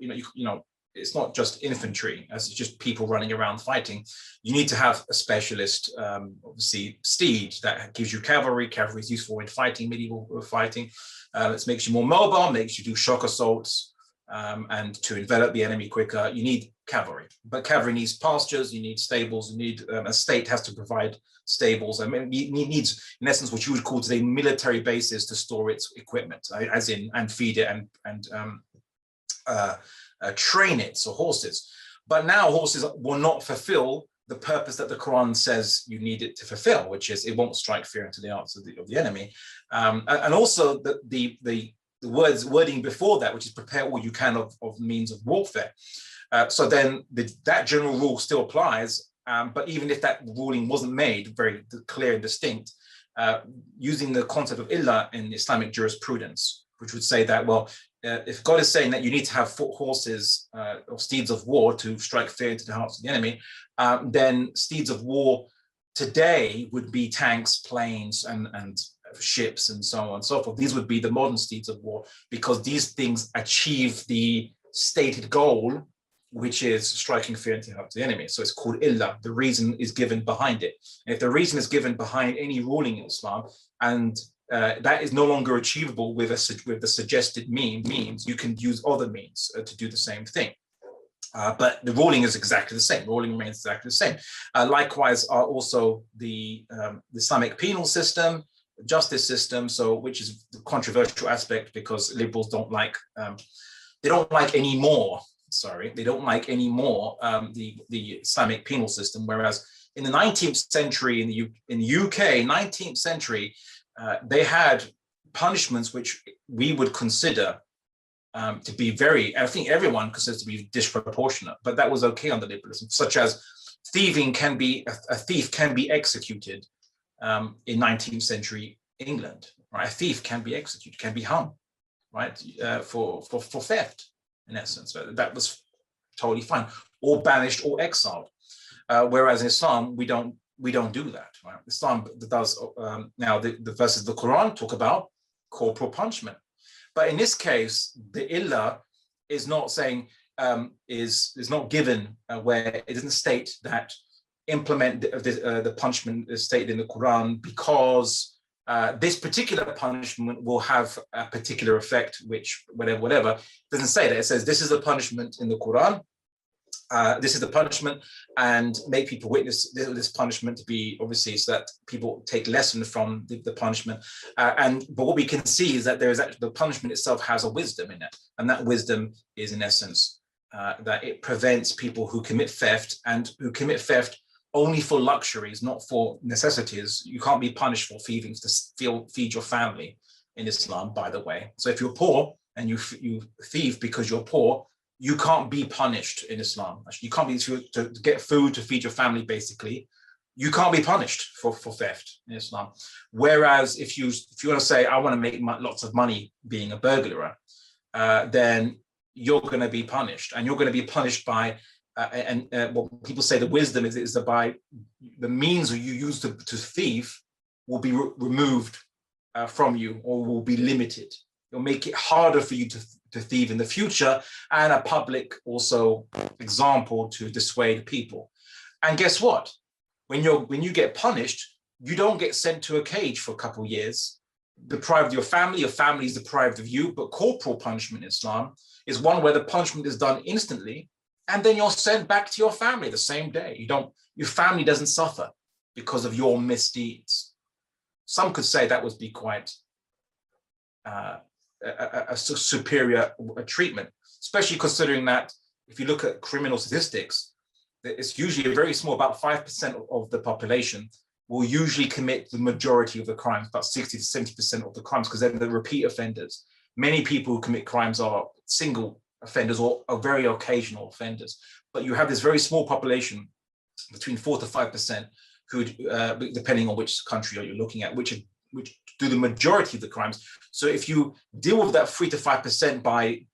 it's not just infantry, as it's just people running around fighting. You need to have a specialist, obviously, steed that gives you cavalry. Cavalry is useful in fighting, medieval fighting. It makes you more mobile, makes you do shock assaults, and to envelop the enemy quicker. You need cavalry, but cavalry needs pastures, you need stables, you need a state has to provide stables. I mean, it needs, in essence, what you would call today military bases to store its equipment, as in, and feed it and train it, so horses. But now horses will not fulfill the purpose that the Quran says you need it to fulfill, which is it won't strike fear into the hearts of the enemy. And also the wording before that, which is prepare all you can of means of warfare. So then that general rule still applies, but even if that ruling wasn't made very clear and distinct, using the concept of illah in Islamic jurisprudence, which would say that, well, if God is saying that you need to have horses or steeds of war to strike fear into the hearts of the enemy, then steeds of war today would be tanks, planes, and ships, and so on and so forth. These would be the modern steeds of war, because these things achieve the stated goal, which is striking fear into the hearts of the enemy. So it's called illah. The reason is given behind it. And if the reason is given behind any ruling in Islam, and that is no longer achievable with the suggested means, you can use other means to do the same thing. But the ruling is exactly the same. The ruling remains exactly the same. Likewise are also the Islamic penal system, justice system, which is the controversial aspect, because liberals don't like anymore the Islamic penal system, whereas in the 19th century in the UK 19th century, they had punishments which we would consider to be I think everyone considers to be disproportionate, but that was okay under liberalism, such as a thief can be executed in 19th century England, right? A thief can be executed, can be hung, right, for theft. in essence. So that was totally fine, or banished or exiled. Whereas in Islam, we don't do that. Right? Islam does now the verses of the Quran talk about corporal punishment, but in this case, the illah is not saying is not given where it doesn't state that implement the punishment is stated in the Quran because this particular punishment will have a particular effect, which whatever. It doesn't say that. It says this is the punishment in the Quran. This is the punishment, and make people witness this punishment to be obviously so that people take lesson from the punishment. But what we can see is that there is actually the punishment itself has a wisdom in it, and that wisdom is in essence that it prevents people who commit theft and who commit theft only for luxuries, not for necessities. You can't be punished for thieving to feed your family in Islam, by the way. So if you're poor and you thieve because you're poor, you can't be punished in Islam. You can't be to get food to feed your family, basically. You can't be punished for theft in Islam. Whereas if you want to say, I want to make lots of money being a burglar, then you're going to be punished, and you're going to be punished by what people say the wisdom is that by the means you use to thieve will be removed from you, or will be limited. It'll make it harder for you to thieve in the future, and a public also example to dissuade people. And guess what? When you get punished, you don't get sent to a cage for a couple of years, deprived of your family is deprived of you. But corporal punishment in Islam is one where the punishment is done instantly, and then you're sent back to your family the same day. Your family doesn't suffer because of your misdeeds. Some could say that would be quite a superior treatment, especially considering that if you look at criminal statistics, it's usually a very small, about 5% of the population will usually commit the majority of the crimes, about 60 to 70% of the crimes, because they're the repeat offenders. Many people who commit crimes are single offenders or are very occasional offenders, but you have this very small population, between 4 to 5%, who, depending on which country you're looking at, which do the majority of the crimes. So if you deal with that 3 to 5% by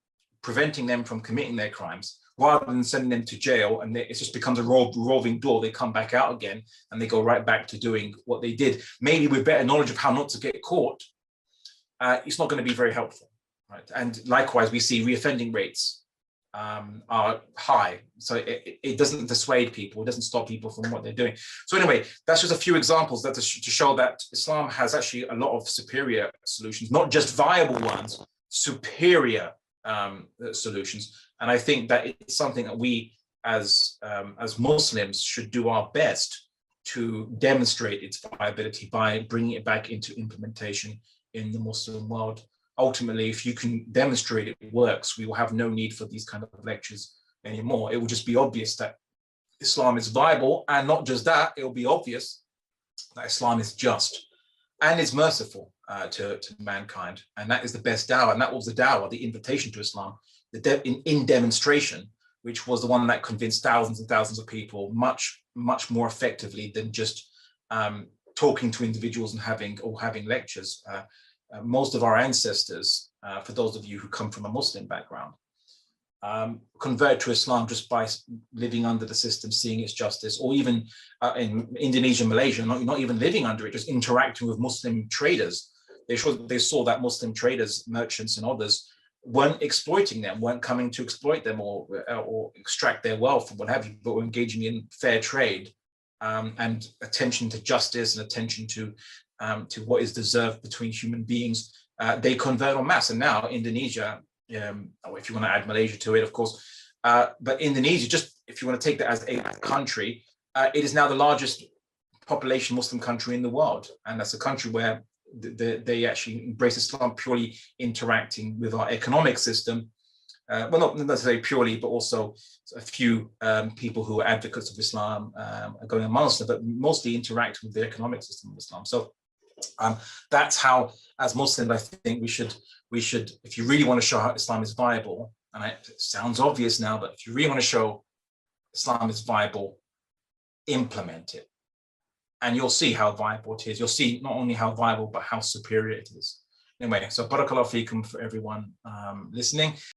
preventing them from committing their crimes, rather than sending them to jail, and it just becomes a revolving door, they come back out again and they go right back to doing what they did, maybe with better knowledge of how not to get caught, it's not going to be very helpful, right? And likewise, we see reoffending rates are high, so it doesn't dissuade people, it doesn't stop people from what they're doing. So anyway, that's just a few examples that to show that Islam has actually a lot of superior solutions, not just viable ones, superior solutions. And I think that it's something that we as Muslims should do our best to demonstrate its viability by bringing it back into implementation in the Muslim world. Ultimately, if you can demonstrate it works, we will have no need for these kind of lectures anymore. It will just be obvious that Islam is viable, and not just that, it will be obvious that Islam is just and is merciful to mankind. And that is the best dawah, and that was the dawah, the invitation to Islam, in demonstration, which was the one that convinced thousands and thousands of people much more effectively than just talking to individuals and having lectures. Most of our ancestors, for those of you who come from a Muslim background, convert to Islam just by living under the system, seeing its justice, or even in Indonesia, Malaysia, not even living under it, just interacting with Muslim traders. They saw that Muslim traders, merchants and others weren't exploiting them, weren't coming to exploit them or extract their wealth or what have you, but were engaging in fair trade and attention to justice and attention to what is deserved between human beings. They convert en masse. And now Indonesia, if you want to add Malaysia to it, of course, but Indonesia, just if you want to take that as a country, it is now the largest population Muslim country in the world. And that's a country where they actually embrace Islam, purely interacting with our economic system. Well, not necessarily purely, but also a few people who are advocates of Islam are going amongst them, but mostly interact with the economic system of Islam. So that's how, as Muslims, I think we should, if you really want to show how Islam is viable, and it sounds obvious now, but if you really want to show Islam is viable, implement it. And you'll see how viable it is. You'll see not only how viable, but how superior it is. Anyway, so barakallahu feekum for everyone listening.